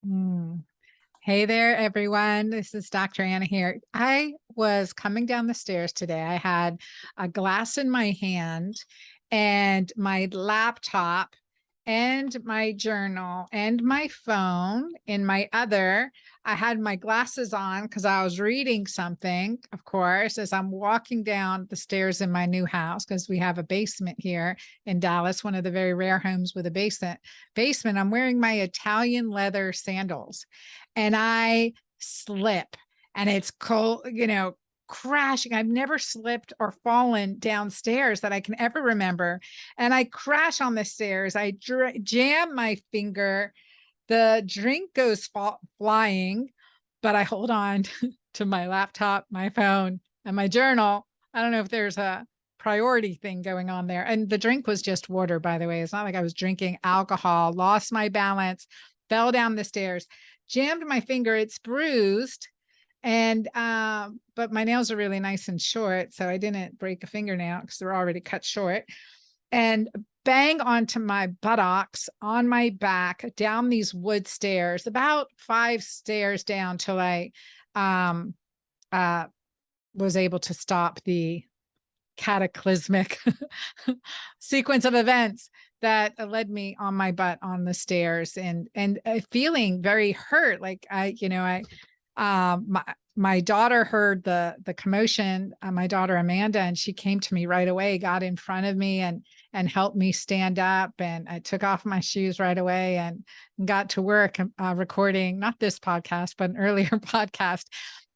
Mm. Hey there, everyone. This is Dr. Anna here. I was coming down the stairs today. I had a glass in my hand and my laptop and my journal and my phone in my other. I had my glasses on because I was reading something, of course, as I'm walking down the stairs in my new house because we have a basement here in Dallas, one of the very rare homes with a basement. I'm wearing my Italian leather sandals and I slip and it's cold, crashing. I've never slipped or fallen downstairs that I can ever remember. And I crash on the stairs. I jam my finger. The drink goes flying, but I hold on to my laptop, my phone, and my journal. I don't know if there's a priority thing going on there. And the drink was just water, by the way. It's not like I was drinking alcohol, lost my balance, fell down the stairs, jammed my finger. It's bruised. And but my nails are really nice and short, so I didn't break a fingernail because they're already cut short. And bang onto my buttocks on my back down these wood stairs, about 5 stairs down till I um was able to stop the cataclysmic sequence of events that led me on my butt on the stairs and feeling very hurt. Like my daughter heard the commotion, my daughter Amanda, and she came to me right away, got in front of me and helped me stand up. And I took off my shoes right away and got to work recording not this podcast but an earlier podcast.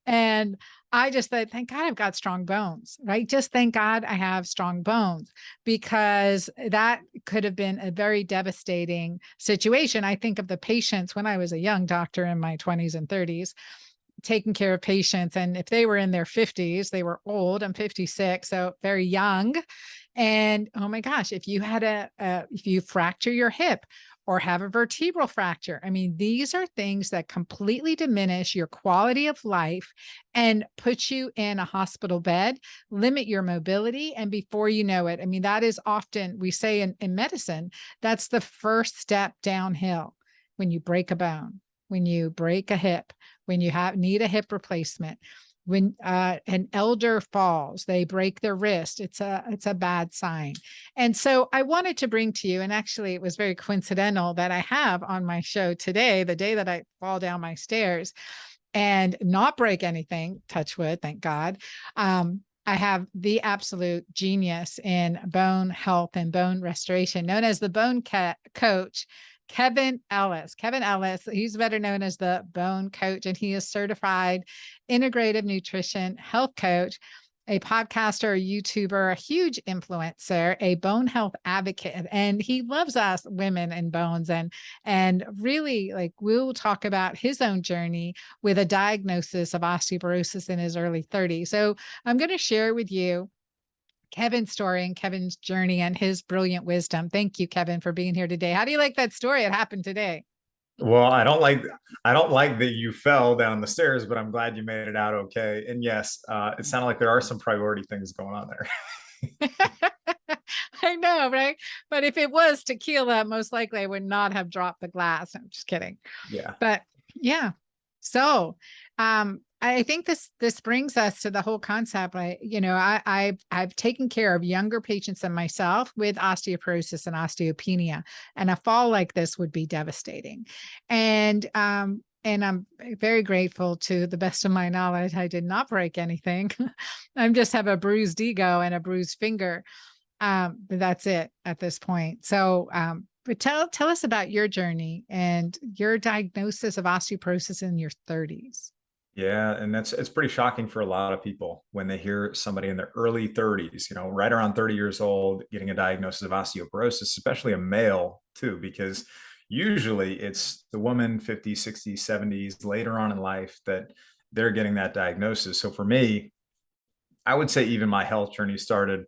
And I just said, thank God I've got strong bones, right? Just thank God I have strong bones, because that could have been a very devastating situation. I think of the patients when I was a young doctor in my 20s and 30s, taking care of patients. And if they were in their 50s, they were old. I'm 56, so very young. And oh my gosh, if you had if you fracture your hip or have a vertebral fracture, I mean, these are things that completely diminish your quality of life and put you in a hospital bed, limit your mobility. And before you know it, I mean, that is often, we say in medicine, that's the first step downhill. When you break a bone, when you break a hip, when you need a hip replacement, when an elder falls, they break their wrist, it's a bad sign. And so I wanted to bring to you, and actually it was very coincidental that I have on my show today, the day that I fall down my stairs and not break anything, touch wood, thank God. I have the absolute genius in bone health and bone restoration, known as the bone coach, Kevin Ellis. Kevin Ellis, he's better known as the bone coach, and he is certified integrative nutrition health coach, a podcaster, a YouTuber, a huge influencer, a bone health advocate. And he loves us women and bones. And really, like, we'll talk about his own journey with a diagnosis of osteoporosis in his early 30s. So I'm going to share with you Kevin's story and Kevin's journey and his brilliant wisdom. Thank you, Kevin, for being here today. How do you like that story? It happened today. Well, I don't like that you fell down the stairs, but I'm glad you made it out okay. And yes, it sounded like there are some priority things going on there. I know, right? But if it was tequila, most likely I would not have dropped the glass. I'm just kidding. Yeah. But yeah. So I think this brings us to the whole concept. I've taken care of younger patients than myself with osteoporosis and osteopenia, and a fall like this would be devastating. And I'm very grateful, to the best of my knowledge, I did not break anything. I just have a bruised ego and a bruised finger. But that's it at this point. So, but tell us about your journey and your diagnosis of osteoporosis in your 30s. Yeah, and it's pretty shocking for a lot of people when they hear somebody in their early 30s, right around 30 years old, getting a diagnosis of osteoporosis, especially a male too, because usually it's the woman 50s, 60s, 70s, later on in life that they're getting that diagnosis. So for me, I would say even my health journey started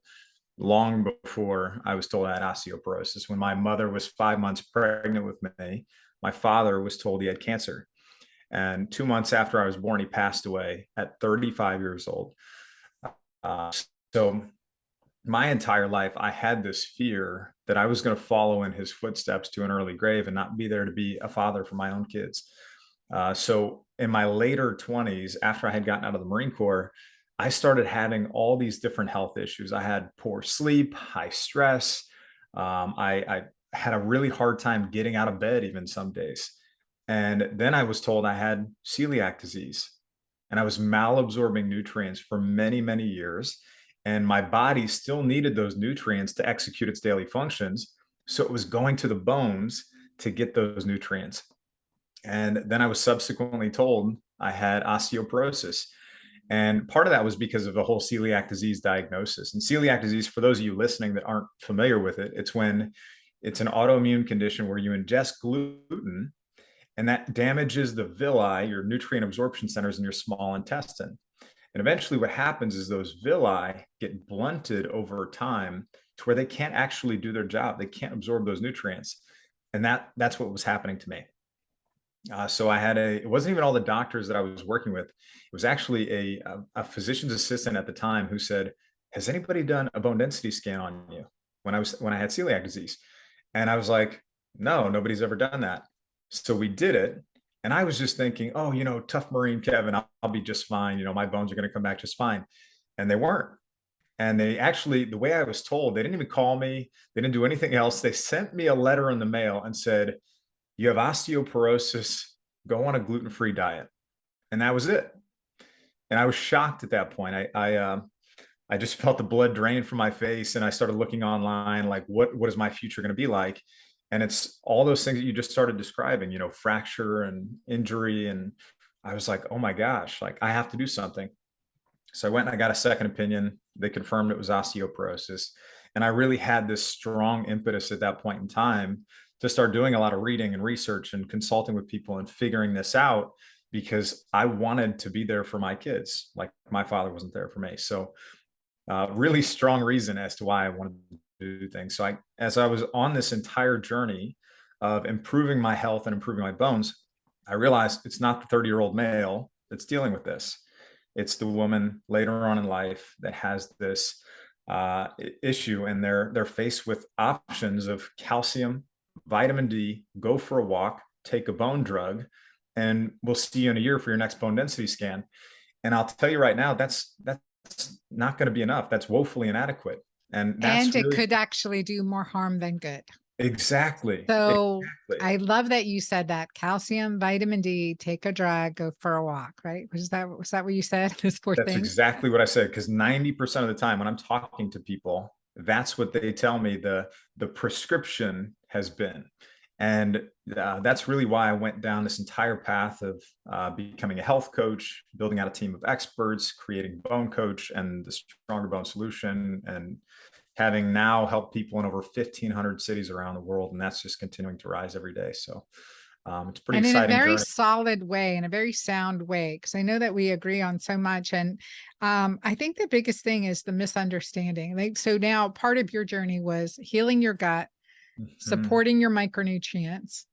long before I was told I had osteoporosis. When my mother was 5 months pregnant with me, my father was told he had cancer. And 2 months after I was born, he passed away at 35 years old. Uh, so my entire life, I had this fear that I was going to follow in his footsteps to an early grave and not be there to be a father for my own kids. So in my later 20s, after I had gotten out of the Marine Corps, I started having all these different health issues. I had poor sleep, high stress. I had a really hard time getting out of bed, even some days. And then I was told I had celiac disease, and I was malabsorbing nutrients for many, many years. And my body still needed those nutrients to execute its daily functions. So it was going to the bones to get those nutrients. And then I was subsequently told I had osteoporosis. And part of that was because of the whole celiac disease diagnosis. And celiac disease, for those of you listening that aren't familiar with it, it's when it's an autoimmune condition where you ingest gluten and that damages the villi, your nutrient absorption centers in your small intestine. And eventually what happens is those villi get blunted over time to where they can't actually do their job. They can't absorb those nutrients. And that's what was happening to me. So I had it wasn't even all the doctors that I was working with. It was actually a physician's assistant at the time who said, "Has anybody done a bone density scan on you?" When I had celiac disease. And I was like, "No, nobody's ever done that." So we did it. And I was just thinking, "Oh, tough Marine Kevin, I'll be just fine. My bones are going to come back just fine." And they weren't. And they actually, the way I was told, they didn't even call me. They didn't do anything else. They sent me a letter in the mail and said, "You have osteoporosis, go on a gluten-free diet." And that was it. And I was shocked at that point. I just felt the blood drain from my face, and I started looking online, like, what is my future going to be like? And it's all those things that you just started describing, fracture and injury. And I was like, oh my gosh, like I have to do something. So I went and I got a second opinion. They confirmed it was osteoporosis. And I really had this strong impetus at that point in time to start doing a lot of reading and research and consulting with people and figuring this out, because I wanted to be there for my kids, like my father wasn't there for me. So really strong reason as to why I wanted to do things. So as I was on this entire journey of improving my health and improving my bones, I realized it's not the 30-year-old male that's dealing with this. It's the woman later on in life that has this issue, and they're faced with options of calcium, vitamin D, go for a walk, take a bone drug, and we'll see you in a year for your next bone density scan. And I'll tell you right now, that's not going to be enough. That's woefully inadequate. And And that's it really could actually do more harm than good. exactly. So Exactly. I love that you said that. Calcium, vitamin D, take a drug, go for a walk, right? Was that what you said? Those four That's things. exactly what I said. Because 90% of the time when I'm talking to people, that's what they tell me the prescription has been. And that's really why I went down this entire path of becoming a health coach, building out a team of experts, creating Bone Coach and the Stronger Bone Solution, and having now helped people in over 1,500 cities around the world. And that's just continuing to rise every day. So it's a pretty And in a exciting very journey. solid way, in a very sound way, because I know that we agree on so much. And I think the biggest thing is the misunderstanding. Like, so now part of your journey was healing your gut, Mhm. supporting your micronutrients,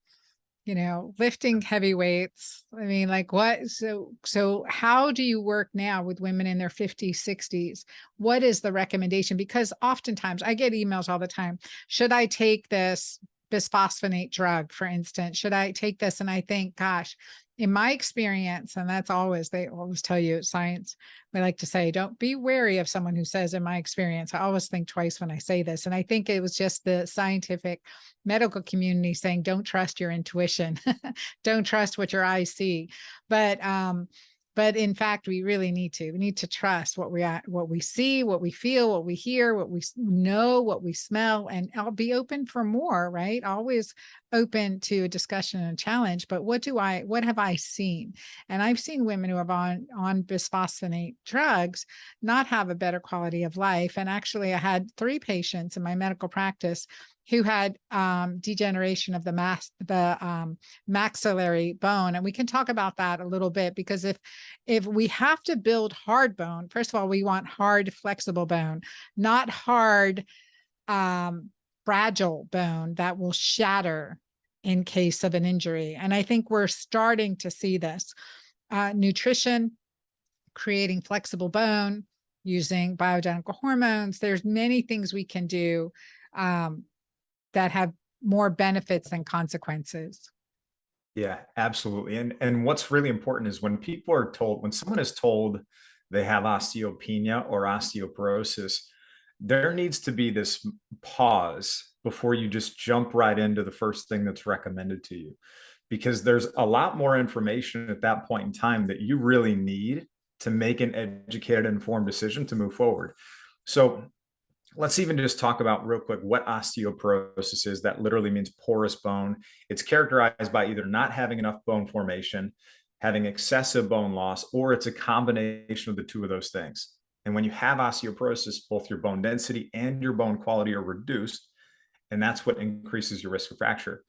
lifting heavy weights. I mean, like what? So how do you work now with women in their 50s, 60s? What is the recommendation? Because oftentimes I get emails all the time. Should I take this bisphosphonate drug, for instance? Should I take this? And I think, gosh, in my experience, and they always tell you science, we like to say, don't be wary of someone who says, in my experience. I always think twice when I say this. And I think it was just the scientific medical community saying, don't trust your intuition. Don't trust what your eyes see. But in fact, we really need to. We need to trust what we see, what we feel, what we hear, what we know, what we smell, and I'll be open for more, right? Always open to a discussion and a challenge. But what have I seen? And I've seen women who have on bisphosphonate drugs not have a better quality of life. And actually, I had 3 patients in my medical practice who had degeneration of the maxillary bone. And we can talk about that a little bit, because if we have to build hard bone, first of all, we want hard, flexible bone, not hard, fragile bone that will shatter in case of an injury. And I think we're starting to see this. Nutrition, creating flexible bone, using bioidentical hormones. There's many things we can do that have more benefits than consequences. Yeah, absolutely. And what's really important is when people are told, when someone is told they have osteopenia or osteoporosis, there needs to be this pause before you just jump right into the first thing that's recommended to you. Because there's a lot more information at that point in time that you really need to make an educated, informed decision to move forward. So let's even just talk about real quick what osteoporosis is. That literally means porous bone. It's characterized by either not having enough bone formation, having excessive bone loss, or it's a combination of the two of those things. And when you have osteoporosis, both your bone density and your bone quality are reduced, and that's what increases your risk of fracture.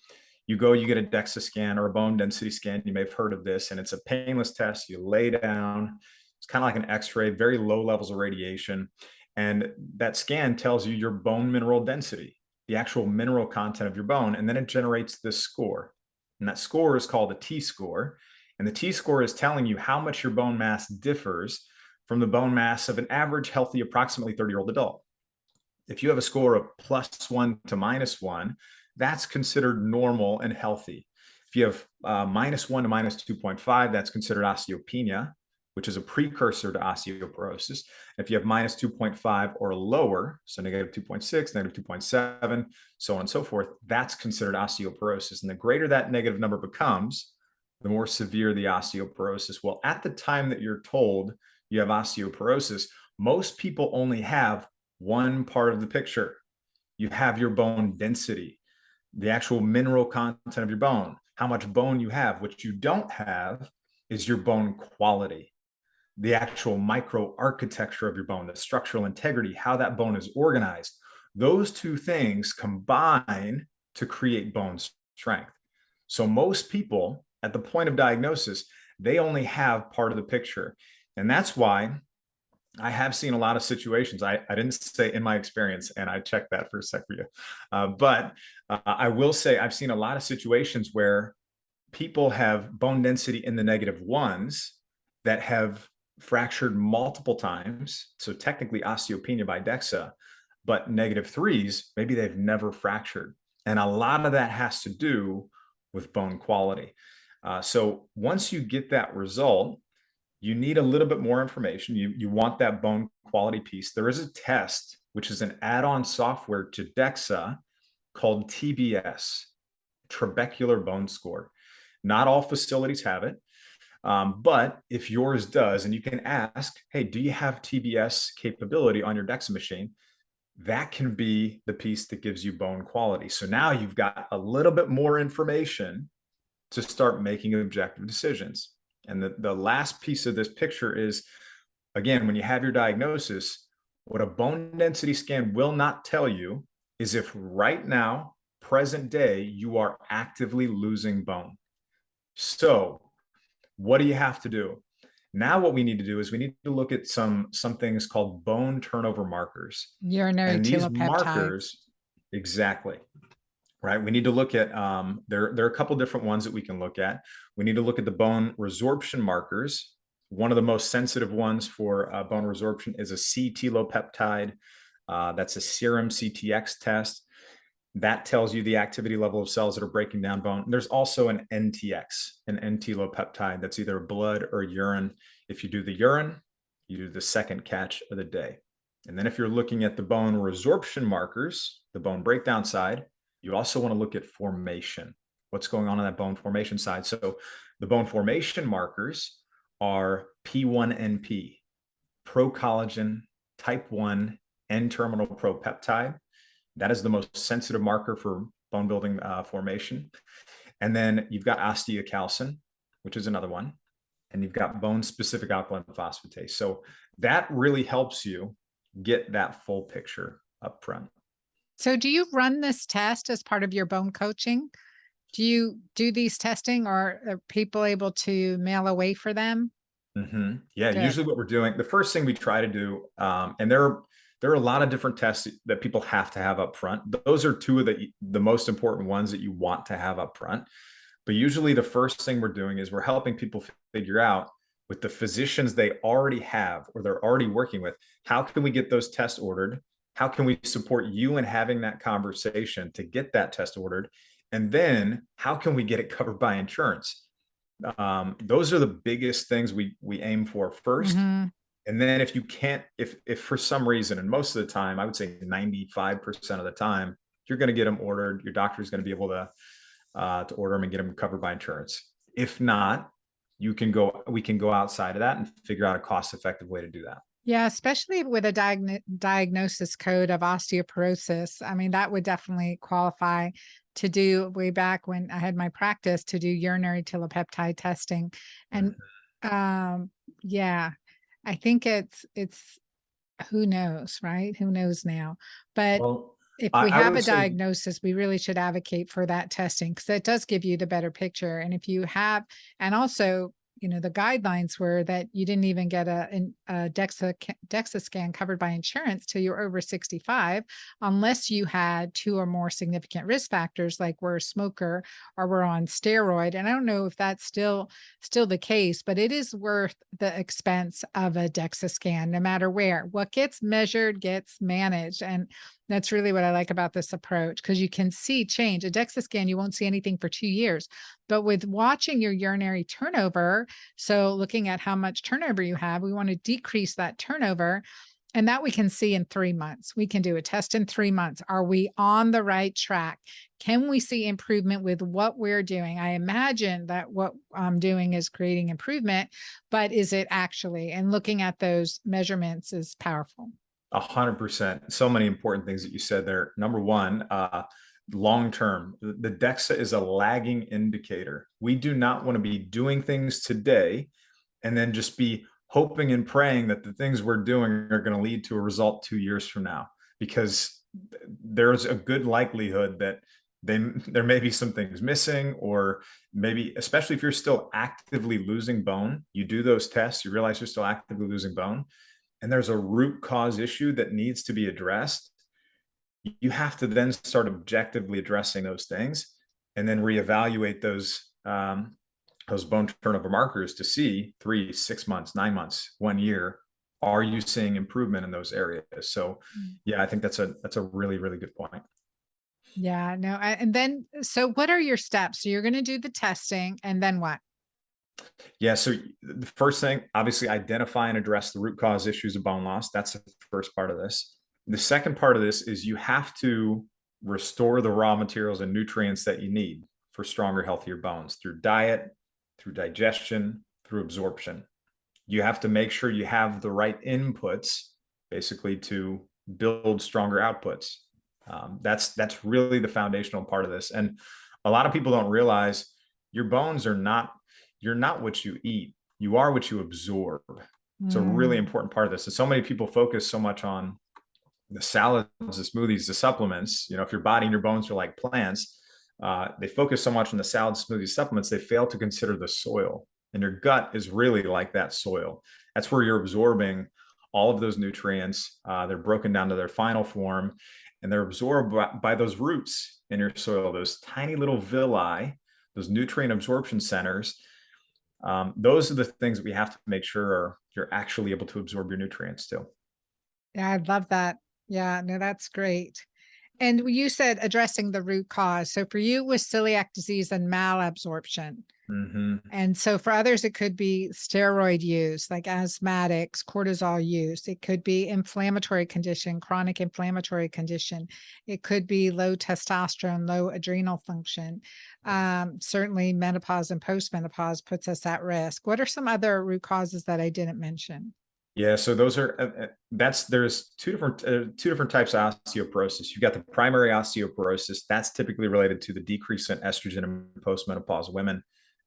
You go, you get a DEXA scan or a bone density scan. You may have heard of this, and it's a painless test. You lay down. It's kind of like an X-ray, very low levels of radiation. And that scan tells you your bone mineral density, the actual mineral content of your bone. And then it generates this score. And that score is called a T-score. And the T-score is telling you how much your bone mass differs from the bone mass of an average, healthy, approximately 30-year-old adult. If you have a score of +1 to -1, that's considered normal and healthy. If you have -1 to -2.5, that's considered osteopenia, which is a precursor to osteoporosis. If you have -2.5 or lower, so -2.6, -2.7, so on and so forth, that's considered osteoporosis. And the greater that negative number becomes, the more severe the osteoporosis. Well, at the time that you're told you have osteoporosis, most people only have one part of the picture. You have your bone density, the actual mineral content of your bone, how much bone you have. What you don't have is your bone quality, the actual microarchitecture of your bone, the structural integrity, how that bone is organized. Those two things combine to create bone strength. So most people at the point of diagnosis, they only have part of the picture. And that's why I have seen a lot of situations. I didn't say in my experience, and I checked that for a sec for you. But I will say I've seen a lot of situations where people have bone density in the -1s that have fractured multiple times. So technically osteopenia by DEXA, but -3s, maybe they've never fractured. And a lot of that has to do with bone quality. So once you get that result, you need a little bit more information. You want that bone quality piece. There is a test, which is an add-on software to DEXA called TBS, trabecular bone score. Not all facilities have it, but if yours does, and you can ask, hey, do you have TBS capability on your DEXA machine? That can be the piece that gives you bone quality. So now you've got a little bit more information to start making objective decisions. And the last piece of this picture is, again, when you have your diagnosis, what a bone density scan will not tell you is if right now, present day, you are actively losing bone. So what do you have to do? Now what we need to do is we need to look at some things called bone turnover markers. Urinary And these telepeptides. markers, exactly, right? We need to look at, there are a couple different ones that we can look at. We need to look at the bone resorption markers. One of the most sensitive ones for bone resorption is a C-telopeptide. That's a serum CTX test. That tells you the activity level of cells that are breaking down bone. There's also an NTX, an N-telopeptide, that's either blood or urine. If you do the urine, you do the second catch of the day. And then if you're looking at the bone resorption markers, the bone breakdown side, you also want to look at formation. What's going on that bone formation side? So the bone formation markers are P1NP, procollagen type 1 N-terminal propeptide. That is the most sensitive marker for bone building formation. And then you've got osteocalcin, which is another one. And you've got bone-specific alkaline phosphatase. So that really helps you get that full picture up front. So do you run this test as part of your bone coaching? Do you do these testing, or are people able to mail away for them? Yeah, Good. usually what we're doing, the first thing we try to do, and there are a lot of different tests that people have to have up front. Those are two of the most important ones that you want to have up front. But usually the first thing we're doing is we're helping people figure out, with the physicians they already have or they're already working with, how can we get those tests ordered? How can we support you in having that conversation to get that test ordered? And then how can we get it covered by insurance? Those are the biggest things we aim for first. Hmm. And then if you can't, if for some reason, and most of the time, I would say 95% of the time, you're going to get them ordered. Your doctor is going to be able to order them and get them covered by insurance. If not, we can go outside of that and figure out a cost-effective way to do that. Yeah, especially with a diagnosis code of osteoporosis. I mean, that would definitely qualify to do way back when I had my practice to do urinary telepeptide testing. And Mhm. um, yeah, I think it's who knows, right? Who knows now? But Well, if we I have would a say diagnosis, we really should advocate for that testing because it does give you the better picture. And if you have, and also, the guidelines were that you didn't even get a DEXA scan covered by insurance till you're over 65, unless you had two or more significant risk factors, like we're a smoker or we're on steroid. And I don't know if that's still the case, but it is worth the expense of a DEXA scan, no matter where. What gets measured gets managed. And that's really what I like about this approach because you can see change. A DEXA scan, you won't see anything for 2 years. But with watching your urinary turnover, so looking at how much turnover you have, we want to decrease that turnover. And that we can see in 3 months. We can do a test in 3 months. Are we on the right track? Can we see improvement with what we're doing? I imagine that what I'm doing is creating improvement, but is it actually? And looking at those measurements is powerful. 100%. So many important things that you said there. Number one, long term, the DEXA is a lagging indicator. We do not want to be doing things today and then just be hoping and praying that the things we're doing are going to lead to a result 2 years from now, because there's a good likelihood that there may be some things missing, or maybe, especially if you're still actively losing bone, you do those tests, you realize you're still actively losing bone, and there's a root cause issue that needs to be addressed. You have to then start objectively addressing those things and then reevaluate those bone turnover markers to see 3, 6 months, 9 months, 1 year, are you seeing improvement in those areas? So Mm. yeah, I think that's a really, really good point. Yeah, no. And then, so what are your steps? So you're going to do the testing and then what? Yeah, so the first thing, obviously, identify and address the root cause issues of bone loss. That's the first part of this. The second part of this is you have to restore the raw materials and nutrients that you need for stronger, healthier bones through diet, through digestion, through absorption. You have to make sure you have the right inputs, basically, to build stronger outputs. That's really the foundational part of this. And a lot of people don't realize your bones are not, you're not what you eat. You are what you absorb. It's a really Mm. important part of this. And so many people focus so much on the salads, the smoothies, the supplements. If your body and your bones are like plants, they focus so much on the salad, smoothies, supplements, they fail to consider the soil. And your gut is really like that soil. That's where you're absorbing all of those nutrients. They're broken down to their final form, and they're absorbed by those roots in your soil, those tiny little villi, those nutrient absorption centers. Those are the things that we have to make sure you're actually able to absorb your nutrients too. Yeah, I love that. Yeah, no, that's great. And you said addressing the root cause. So for you, it was celiac disease and malabsorption. Hmm. And so for others, it could be steroid use, like asthmatics, cortisol use. It could be inflammatory condition, chronic inflammatory condition. It could be low testosterone, low adrenal function. Certainly, menopause and postmenopause puts us at risk. What are some other root causes that I didn't mention? Yeah, so those are there's two different types of osteoporosis. You've got the primary osteoporosis. That's typically related to the decrease in estrogen in postmenopausal women.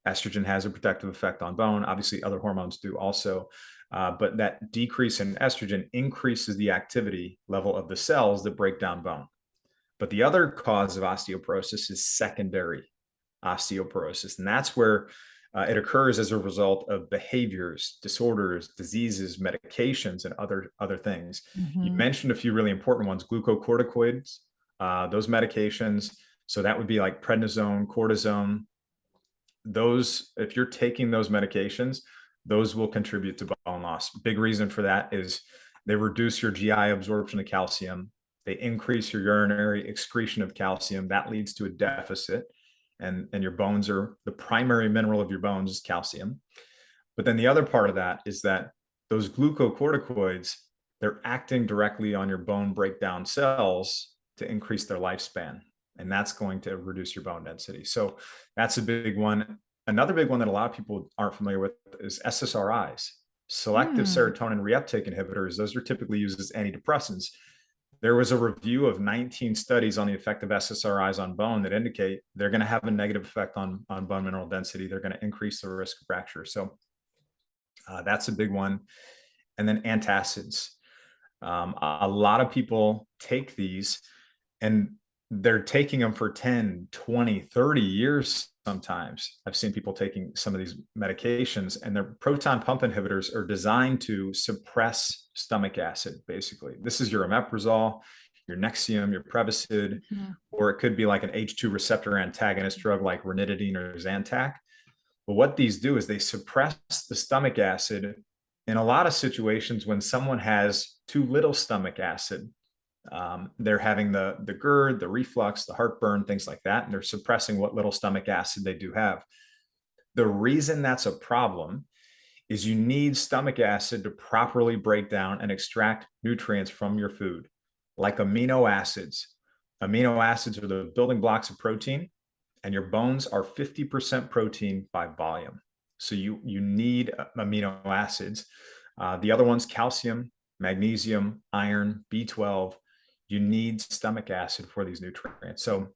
Estrogen has a protective effect on bone. Obviously, other hormones do also, but that decrease in estrogen increases the activity level of the cells that break down bone. But the other cause of osteoporosis is secondary osteoporosis, and that's where it occurs as a result of behaviors, disorders, diseases, medications, and other things. You Mhm. mentioned a few really important ones: glucocorticoids, those medications. So that would be like prednisone, cortisone. Those, if you're taking those medications, those will contribute to bone loss. Big reason for that is they reduce your GI absorption of calcium. They increase your urinary excretion of calcium. That leads to a deficit. and your bones are the primary mineral of your bones is calcium. But then the other part of that is that those glucocorticoids, they're acting directly on your bone breakdown cells to increase their lifespan. And that's going to reduce your bone density. So that's a big one. Another big one that a lot of people aren't familiar with is SSRIs, selective Hmm. serotonin reuptake inhibitors. Those are typically used as antidepressants. There was a review of 19 studies on the effect of SSRIs on bone that indicate they're going to have a negative effect on bone mineral density. They're going to increase the risk of fracture. So that's a big one. And then antacids. A lot of people take these and they're taking them for 10, 20, 30 years sometimes. I've seen people taking some of these medications, and their proton pump inhibitors are designed to suppress stomach acid, basically. This is your omeprazole, your Nexium, your Prevacid, Mhm. or it could be like an H2 receptor antagonist drug like ranitidine or Zantac. But what these do is they suppress the stomach acid in a lot of situations when someone has too little stomach acid. They're having the GERD, the reflux, the heartburn, things like that, and they're suppressing what little stomach acid they do have. The reason that's a problem is you need stomach acid to properly break down and extract nutrients from your food, like amino acids. Amino acids are the building blocks of protein, and your bones are 50% protein by volume. So you need amino acids. The other ones, calcium, magnesium, iron, B12. You need stomach acid for these nutrients. So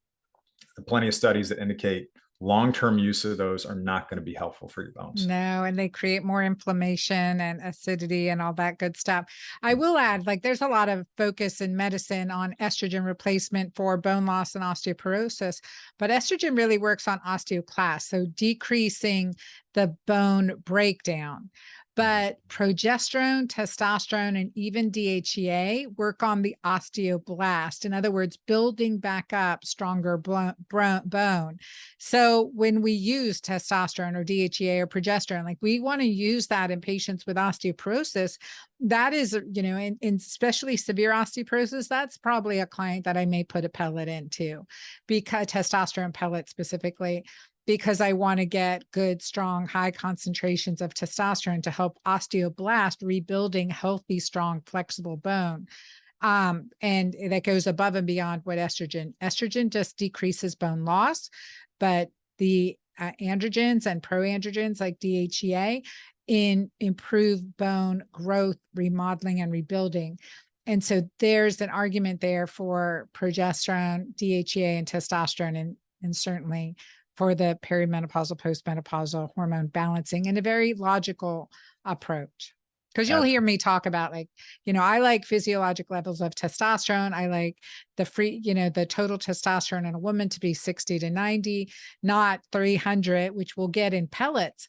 plenty of studies that indicate long-term use of those are not going to be helpful for your bones. No, and they create more inflammation and acidity and all that good stuff. I will add, like, there's a lot of focus in medicine on estrogen replacement for bone loss and osteoporosis, but estrogen really works on osteoclast, so decreasing the bone breakdown. But progesterone, testosterone, and even DHEA work on the osteoblast. In other words, building back up stronger bone. So when we use testosterone or DHEA or progesterone, like, we want to use that in patients with osteoporosis. That is, in especially severe osteoporosis, that's probably a client that I may put a pellet into, because testosterone pellet specifically, because I want to get good, strong, high concentrations of testosterone to help osteoblast rebuilding healthy, strong, flexible bone. And that goes above and beyond what estrogen just decreases bone loss, but the androgens and proandrogens like DHEA improve bone growth, remodeling, and rebuilding. And so there's an argument there for progesterone, DHEA, and testosterone, and certainly for the perimenopausal, postmenopausal hormone balancing in a very logical approach. Because you'll hear me talk about, like, I like physiologic levels of testosterone. I like the total testosterone in a woman to be 60 to 90, not 300, which we'll get in pellets.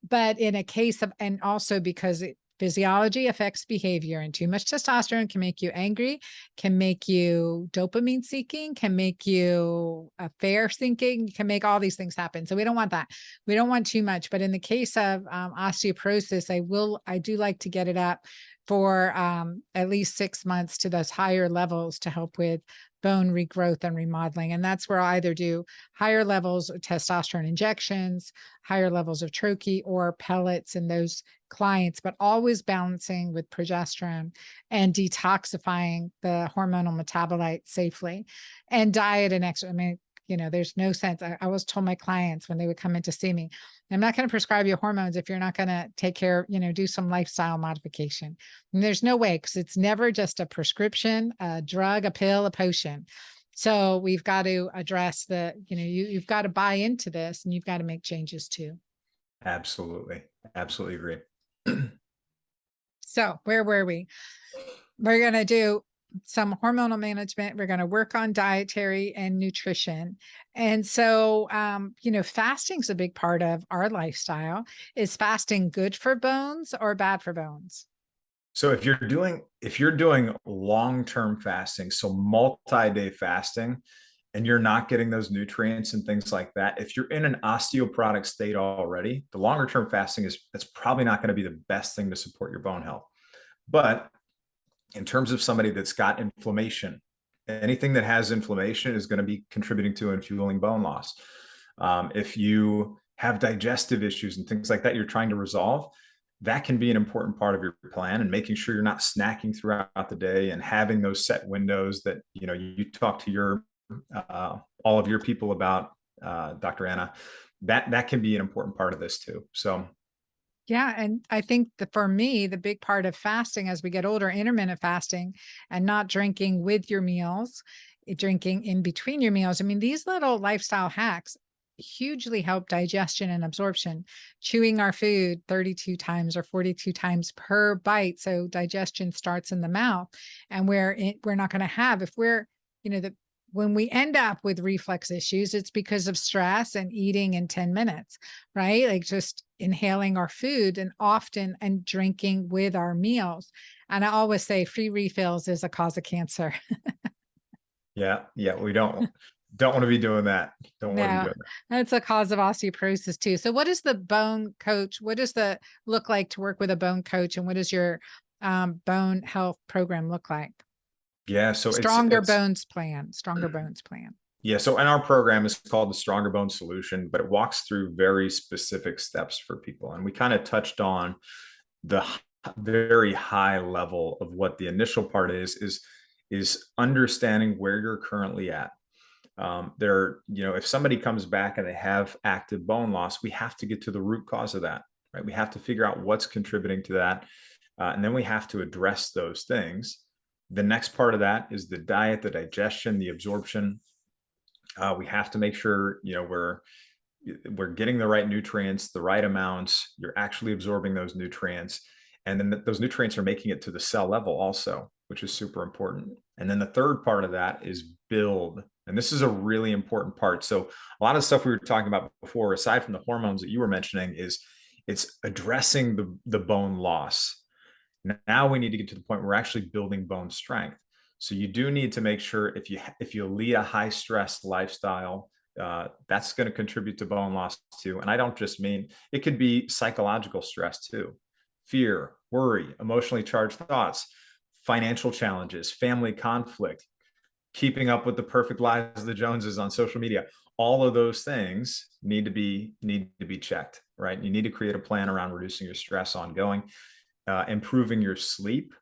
But in a case of, and also because physiology affects behavior, and too much testosterone can make you angry, can make you dopamine seeking, can make you affair seeking, can make all these things happen. So we don't want that. We don't want too much. But in the case of osteoporosis, I do like to get it up for at least 6 months to those higher levels to help with bone regrowth and remodeling. And that's where I either do higher levels of testosterone injections, higher levels of troche, or pellets in those clients, but always balancing with progesterone and detoxifying the hormonal metabolite safely, and diet and exercise. I mean, there's no sense. I always told my clients when they would come in to see me, I'm not going to prescribe you hormones if you're not going to take care, do some lifestyle modification. And there's no way, because it's never just a prescription, a drug, a pill, a potion. So we've got to address you've got to buy into this, and you've got to make changes too. Absolutely. Absolutely agree. So where were we? We're going to do some hormonal management. We're going to work on dietary and nutrition. And so, fasting's a big part of our lifestyle. Is fasting good for bones or bad for bones? So if you're doing long-term fasting, so multi-day fasting, and you're not getting those nutrients and things like that, if you're in an osteoporotic state already, the longer term fasting that's probably not going to be the best thing to support your bone health. But in terms of somebody that's got inflammation, anything that has inflammation is going to be contributing to and fueling bone loss. If you have digestive issues and things like that you're trying to resolve, that can be an important part of your plan, and making sure you're not snacking throughout the day and having those set windows that, you talk to your all of your people about, Dr. Anna. That can be an important part of this too. So Yeah. And I think that for me, the big part of fasting as we get older, intermittent fasting, and not drinking with your meals, drinking in between your meals. I mean, these little lifestyle hacks hugely help digestion and absorption, chewing our food 32 times or 42 times per bite. So digestion starts in the mouth, and we're not going to have, if we're, the when we end up with reflux issues, it's because of stress and eating in 10 minutes, right? Like just inhaling our food and often and drinking with our meals. And I always say free refills is a cause of cancer. yeah, we don't want to be doing that. Don't want to be No, doing that. that's a cause of osteoporosis too. So what does the bone coach, what does the look like to work with a bone coach? And what does your bone health program look like? Yeah, so Stronger bones plan. yeah, so in our program is called the Stronger Bone Solution, but it walks through very specific steps for people. And we kind of touched on the very high level of what the initial part is understanding where you're currently at. If somebody comes back and they have active bone loss, we have to get to the root cause of that, right? We have to figure out what's contributing to that. And then we have to address those things. The next part of that is the diet, the digestion, the absorption. We have to make sure, we're getting the right nutrients, the right amounts. You're actually absorbing those nutrients. And then those nutrients are making it to the cell level also, which is super important. And then the third part of that is build. And this is a really important part. So a lot of stuff we were talking about before, aside from the hormones that you were mentioning, is it's addressing the bone loss. Now we need to get to the point where we're actually building bone strength. So you do need to make sure if you lead a high stress lifestyle, that's going to contribute to bone loss too. And I don't just mean, it could be psychological stress too: fear, worry, emotionally charged thoughts, financial challenges, family conflict, keeping up with the perfect lives of the Joneses on social media. All of those things need to be checked, right? You need to create a plan around reducing your stress ongoing. Improving your sleep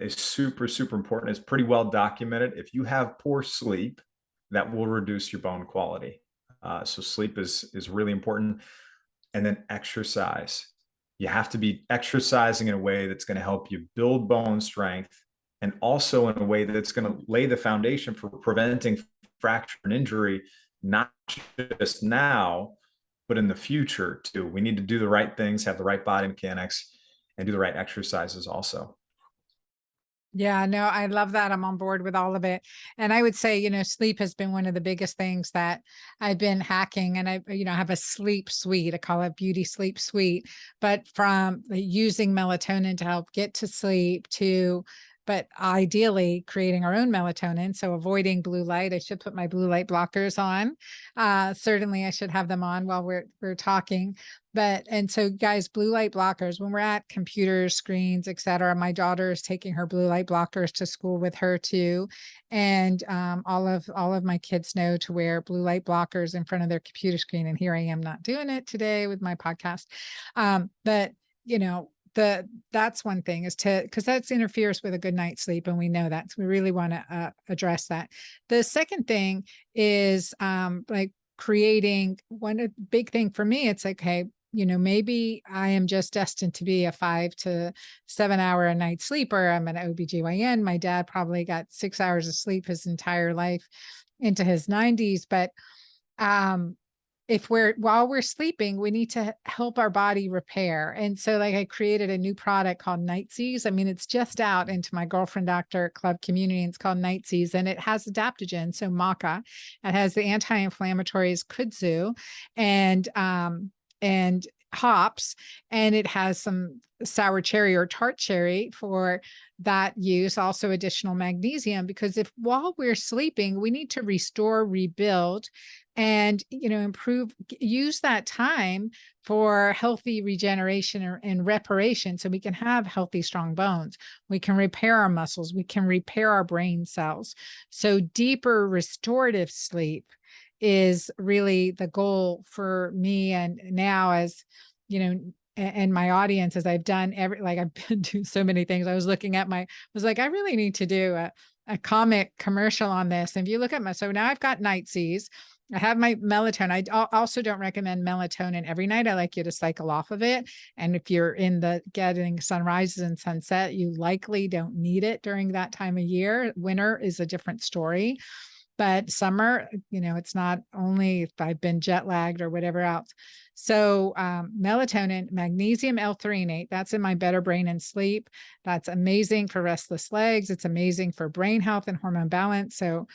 is super, super important. It's pretty well documented. If you have poor sleep, that will reduce your bone quality. So sleep is really important. And then exercise. You have to be exercising in a way that's going to help you build bone strength, and also in a way that's going to lay the foundation for preventing fracture and injury, not just now, but in the future too. We need to do the right things, have the right body mechanics, and do the right exercises also. Yeah, no, I love that. I'm on board with all of it. And I would say, sleep has been one of the biggest things that I've been hacking. And I have a sleep suite. I call it Beauty Sleep Suite. But from using melatonin to help get to sleep but ideally creating our own melatonin. So avoiding blue light. I should put my blue light blockers on. Certainly I should have them on while we're talking. And so guys, blue light blockers, when we're at computers, screens, et cetera, my daughter is taking her blue light blockers to school with her too. And all of my kids know to wear blue light blockers in front of their computer screen. And here I am not doing it today with my podcast. But that's one thing because that interferes with a good night's sleep. And we know that. So we really want to address that. The second thing is like creating one big thing for me. It's like, hey, maybe I am just destined to be a 5 to 7 hour a night sleeper. I'm an OBGYN. My dad probably got 6 hours of sleep his entire life into his 90s. But while we're sleeping, we need to help our body repair. And so like I created a new product called Nightsies. I mean, it's just out into my girlfriend doctor club community. And it's called Nightsies, and it has adaptogen. So maca, it has the anti-inflammatories kudzu and hops, and it has some sour cherry or tart cherry for that use, also additional magnesium, because while we're sleeping, we need to restore, rebuild, and use that time for healthy regeneration and reparation, so we can have healthy, strong bones. We can repair our muscles. We can repair our brain cells. So deeper restorative sleep is really the goal for me. And now, as you know, and my audience, as I've done I've been doing so many things. I was looking at was like, I really need to do a comic commercial on this. And if you look at so now I've got night seas. I have my melatonin. Also don't recommend melatonin every night. I like you to cycle off of it. And if you're in the getting sunrises and sunset, you likely don't need it during that time of year. Winter is a different story. But summer, it's not only if I've been jet lagged or whatever else. So melatonin, magnesium L-threonate, that's in my Better Brain and Sleep. That's amazing for restless legs. It's amazing for brain health and hormone balance. So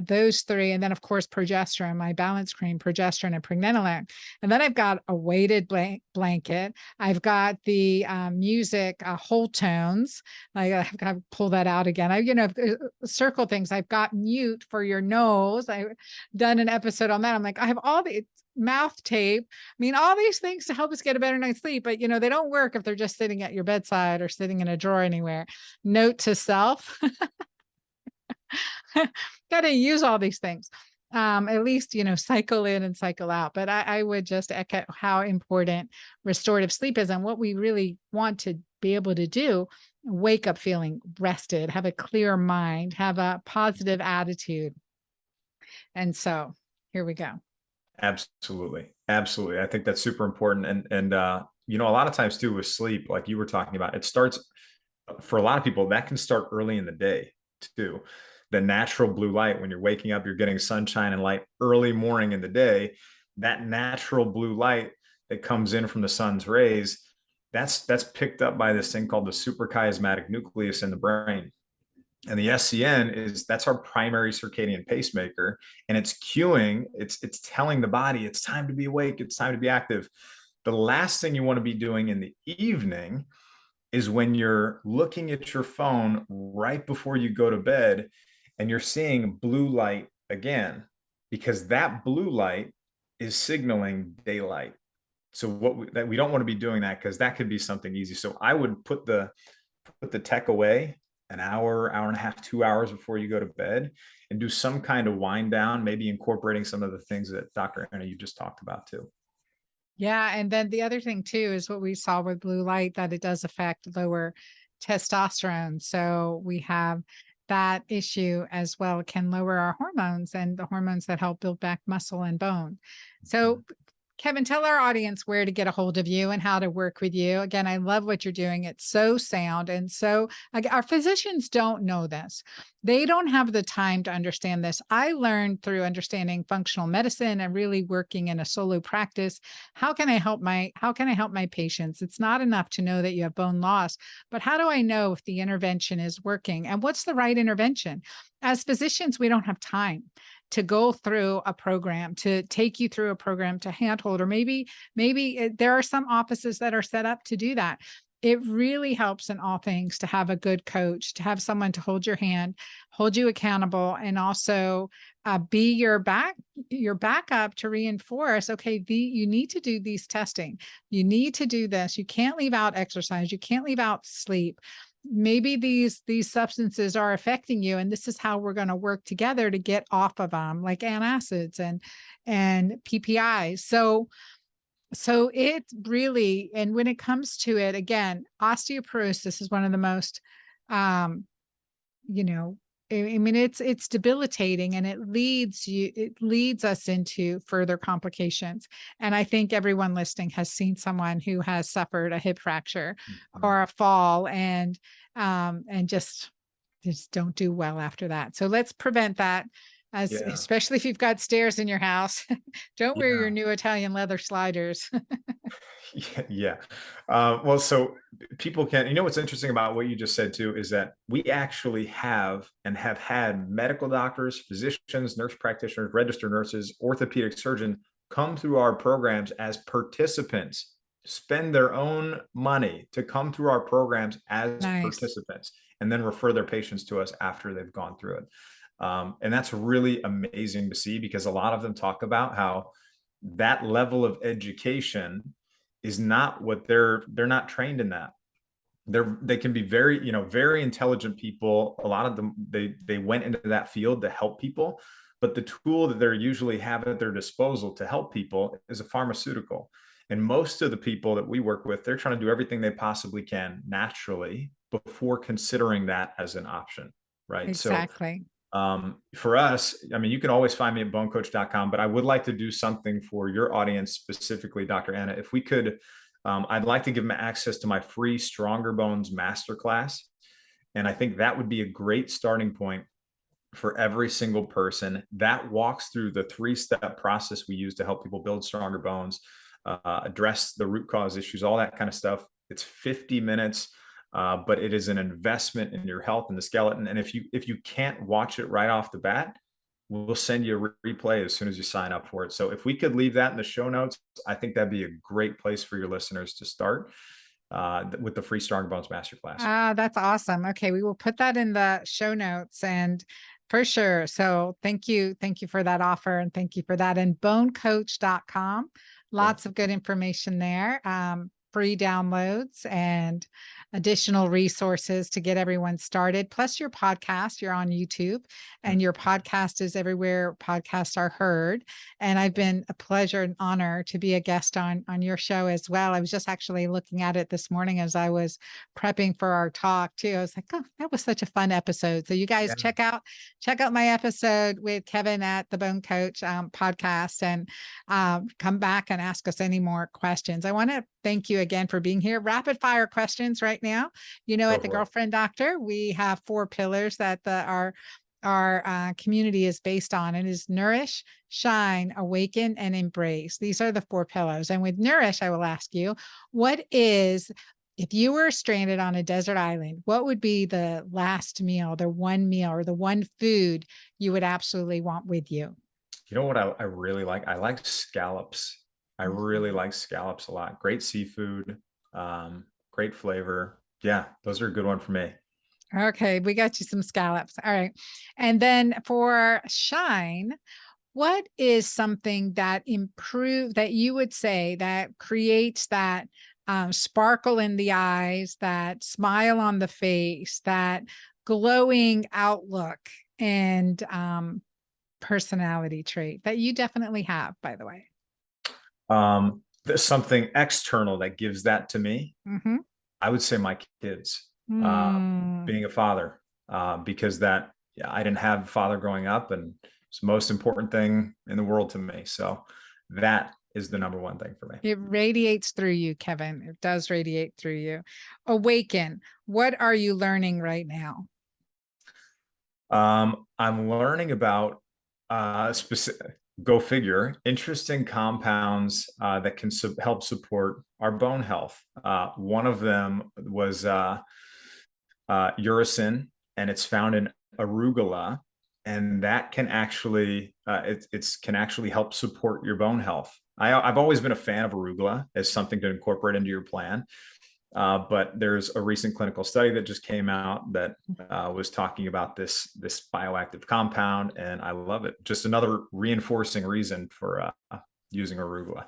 those three, and then of course progesterone, my balance cream, progesterone and pregnenolone. And then I've got a weighted blanket. I've got the music whole tones. I've got to pull that out again. Circle things. I've got mute for your nose. I've done an episode on that. I'm like, I have all the mouth tape. I mean, all these things to help us get a better night's sleep, but they don't work if they're just sitting at your bedside or sitting in a drawer anywhere. Note to self. Got to use all these things. At least, cycle in and cycle out. But I would just echo how important restorative sleep is and what we really want to be able to do. Wake up feeling rested, have a clear mind, have a positive attitude. And so here we go. Absolutely. Absolutely. I think that's super important. And a lot of times too, with sleep, like you were talking about, it starts for a lot of people, that can start early in the day too. The natural blue light, when you're waking up, you're getting sunshine and light early morning in the day. That natural blue light that comes in from the sun's rays, that's picked up by this thing called the suprachiasmatic nucleus in the brain. And the SCN that's our primary circadian pacemaker, and it's cueing, it's telling the body it's time to be awake, it's time to be active. The last thing you want to be doing in the evening is when you're looking at your phone right before you go to bed and you're seeing blue light again, because that blue light is signaling daylight. So we don't want to be doing that, because that could be something easy. So I would put the tech away an hour and a half, 2 hours before you go to bed, and do some kind of wind down, maybe incorporating some of the things that Dr. Anna, you just talked about too. Yeah. And then the other thing too, is what we saw with blue light, that it does affect lower testosterone. So we have that issue as well. It can lower our hormones, and the hormones that help build back muscle and bone. So Kevin, tell our audience where to get a hold of you and how to work with you. Again, I love what you're doing. It's so sound. And so our physicians don't know this. They don't have the time to understand this. I learned through understanding functional medicine and really working in a solo practice. How can I help my patients? It's not enough to know that you have bone loss, but how do I know if the intervention is working, and what's the right intervention? As physicians, we don't have time to go through a program, to take you through a program, to handhold, or maybe there are some offices that are set up to do that. It really helps in all things to have a good coach, to have someone to hold your hand, hold you accountable, and also be your backup to reinforce, okay, you need to do these testing. You need to do this. You can't leave out exercise. You can't leave out sleep. Maybe these substances are affecting you, and this is how we're going to work together to get off of them, like antacids and PPIs. So it really, and when it comes to it, again, osteoporosis is one of the most, I mean, it's debilitating, and it leads us into further complications. And I think everyone listening has seen someone who has suffered a hip fracture or a fall, and just don't do well after that. So let's prevent that. Especially if you've got stairs in your house, don't wear your new Italian leather sliders. Yeah. Well, so people can, what's interesting about what you just said too, is that we actually have had medical doctors, physicians, nurse practitioners, registered nurses, orthopedic surgeons come through our programs as participants, spend their own money to come through our programs as participants, and then refer their patients to us after they've gone through it. And that's really amazing to see, because a lot of them talk about how that level of education is not what they're not trained in that. They can be very, very intelligent people. A lot of them, they went into that field to help people, but the tool that they're usually have at their disposal to help people is a pharmaceutical. And most of the people that we work with, they're trying to do everything they possibly can naturally before considering that as an option, right? So Exactly. for us, I mean, you can always find me at bonecoach.com, but I would like to do something for your audience specifically, Dr. Anna. If we could, I'd like to give them access to my free Stronger Bones Masterclass. And I think that would be a great starting point for every single person. That walks through the 3-step process we use to help people build stronger bones, address the root cause issues, all that kind of stuff. It's 50 minutes. But it is an investment in your health and the skeleton. And if you can't watch it right off the bat, we'll send you a replay as soon as you sign up for it. So if we could leave that in the show notes, I think that'd be a great place for your listeners to start with the free Stronger Bones Masterclass. Ah, that's awesome. Okay, we will put that in the show notes and for sure. So thank you. Thank you for that offer and thank you for that. And bonecoach.com, Yeah. lots of good information there. Free downloads and additional resources to get everyone started. Plus your podcast, you're on YouTube and your podcast is everywhere podcasts are heard. And I've been a pleasure and honor to be a guest on your show as well. I was just actually looking at it this morning as I was prepping for our talk too. I was like, oh, that was such a fun episode. So you guys check out my episode with Kevin at the Bone Coach podcast and come back and ask us any more questions. I want to thank you again for being here. Rapid fire questions right now. You know, at the Girlfriend Doctor, we have 4 pillars that our community is based on. It is nourish, shine, awaken, and embrace. These are the 4 pillars. And with nourish, I will ask you, if you were stranded on a desert island, what would be the last meal, the one meal or the one food you would absolutely want with you? You know what I really like? I like scallops. I really like scallops a lot. Great seafood, great flavor. Yeah, those are a good one for me. Okay, we got you some scallops. All right. And then for shine, what is something that you would say that creates that sparkle in the eyes, that smile on the face, that glowing outlook and personality trait that you definitely have, by the way? There's something external that gives that to me. Mm-hmm. I would say my kids, being a father, because I didn't have a father growing up, and it's the most important thing in the world to me. So that is the number one thing for me. It radiates through you, Kevin. It does radiate through you. Awaken. What are you learning right now? I'm learning about specific, go figure, interesting compounds that can help support our bone health. One of them was uracil, and it's found in arugula, and that can actually can actually help support your bone health. I've always been a fan of arugula as something to incorporate into your plan. But there's a recent clinical study that just came out that was talking about this bioactive compound, and I love it. Just another reinforcing reason for using arugula.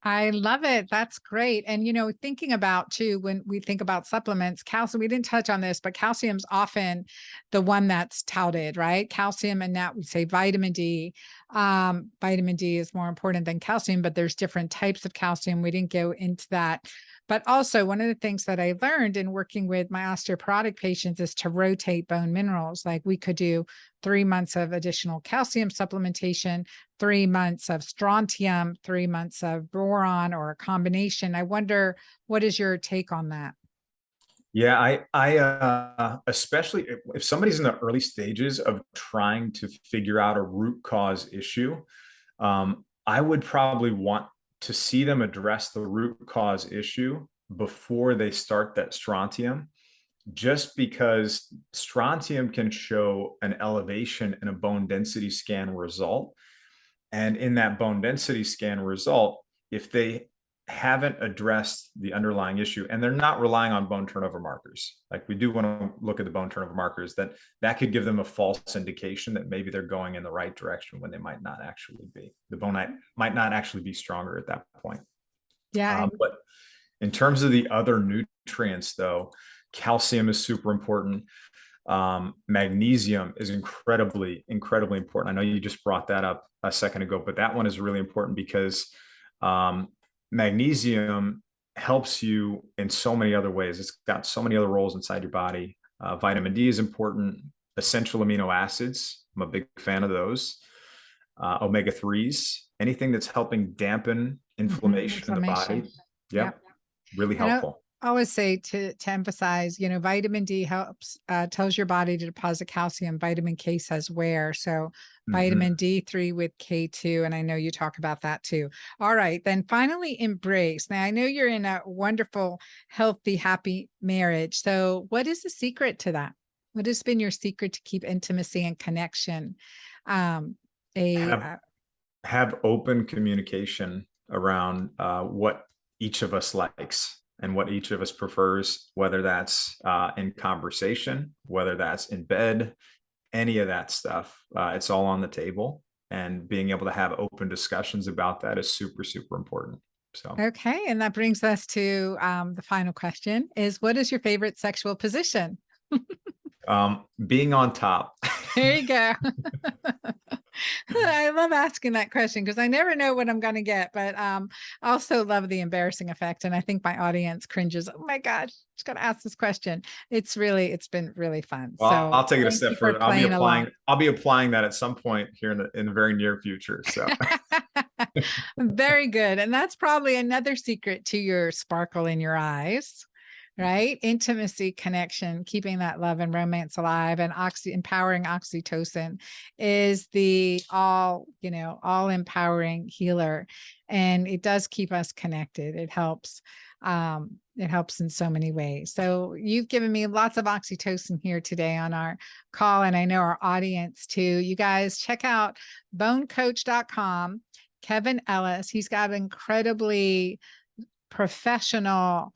I love it. That's great. And, you know, thinking about too, when we think about supplements, calcium, we didn't touch on this, but calcium's often the one that's touted, right? Calcium, and now we say vitamin D. Vitamin D is more important than calcium, but there's different types of calcium. We didn't go into that. But also, one of the things that I learned in working with my osteoporotic patients is to rotate bone minerals. Like we could do 3 months of additional calcium supplementation, 3 months of strontium, 3 months of boron, or a combination. I wonder, what is your take on that? Yeah, I especially if somebody's in the early stages of trying to figure out a root cause issue, I would probably want to see them address the root cause issue before they start that strontium, just because strontium can show an elevation in a bone density scan result. And in that bone density scan result, if they haven't addressed the underlying issue, and they're not relying on bone turnover markers, like we do want to look at the bone turnover markers, that could give them a false indication that maybe they're going in the right direction when they might not actually be. The bone might not actually be stronger at that point. Yeah. But in terms of the other nutrients, though, calcium is super important. Magnesium is incredibly, incredibly important. I know you just brought that up a second ago, but that one is really important because magnesium helps you in so many other ways. It's got so many other roles inside your body. Vitamin D is important. Essential amino acids, I'm a big fan of those. Omega-3s, anything that's helping dampen inflammation in the body. Yep. Really I helpful. always say to emphasize, you know, vitamin D helps, tells your body to deposit calcium. Vitamin K says where. So vitamin D3 with K2. And I know you talk about that too. All right. Then finally, embrace. Now, I know you're in a wonderful, healthy, happy marriage. So what is the secret to that? What has been your secret to keep intimacy and connection? Have open communication around what each of us likes and what each of us prefers, whether that's in conversation, whether that's in bed, any of that stuff. It's all on the table, and being able to have open discussions about that is super, super important. So, Okay. And that brings us to the final question is, what is your favorite sexual position? being on top. There you go. I love asking that question because I never know what I'm going to get, but also love the embarrassing effect. And I think my audience cringes. Oh my gosh, just got to ask this question. It's been really fun. Well, So I'll take it a thank step you for further. playing along. I'll be applying that at some point here in the very near future. So Very good. And that's probably another secret to your sparkle in your eyes, right? Intimacy, connection, keeping that love and romance alive, and empowering oxytocin is the all empowering healer. And it does keep us connected. It helps in so many ways. So you've given me lots of oxytocin here today on our call. And I know our audience too. You guys check out bonecoach.com. Kevin Ellis, he's got an incredibly professional,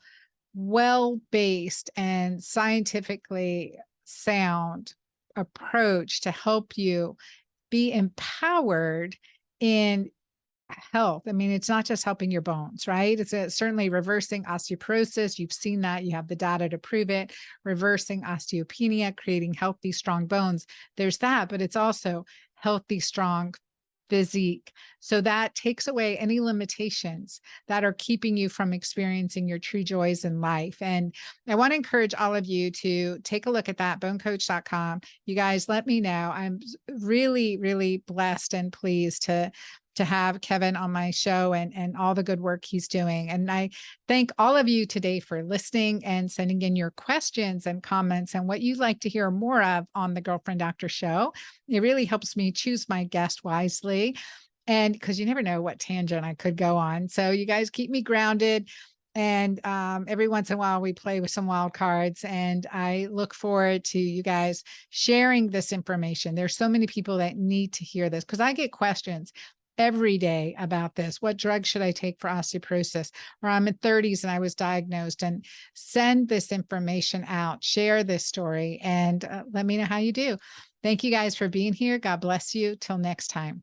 well-based and scientifically sound approach to help you be empowered in health. I mean, it's not just helping your bones, right? It's certainly reversing osteoporosis. You've seen that. You have the data to prove it. Reversing osteopenia, creating healthy, strong bones. There's that, but it's also healthy, strong physique. So that takes away any limitations that are keeping you from experiencing your true joys in life. And I want to encourage all of you to take a look at that, bonecoach.com. You guys, let me know. I'm really, really blessed and pleased to have Kevin on my show and all the good work he's doing. And I thank all of you today for listening and sending in your questions and comments and what you'd like to hear more of on the Girlfriend Doctor Show. It really helps me choose my guest wisely. And because you never know what tangent I could go on. So you guys keep me grounded. And every once in a while, we play with some wild cards. And I look forward to you guys sharing this information. There's so many people that need to hear this because I get questions every day about this. What drug should I take for osteoporosis? Or I'm in 30s and I was diagnosed. And send this information out, share this story, and let me know how you do. Thank you guys for being here. God bless you. Till next time.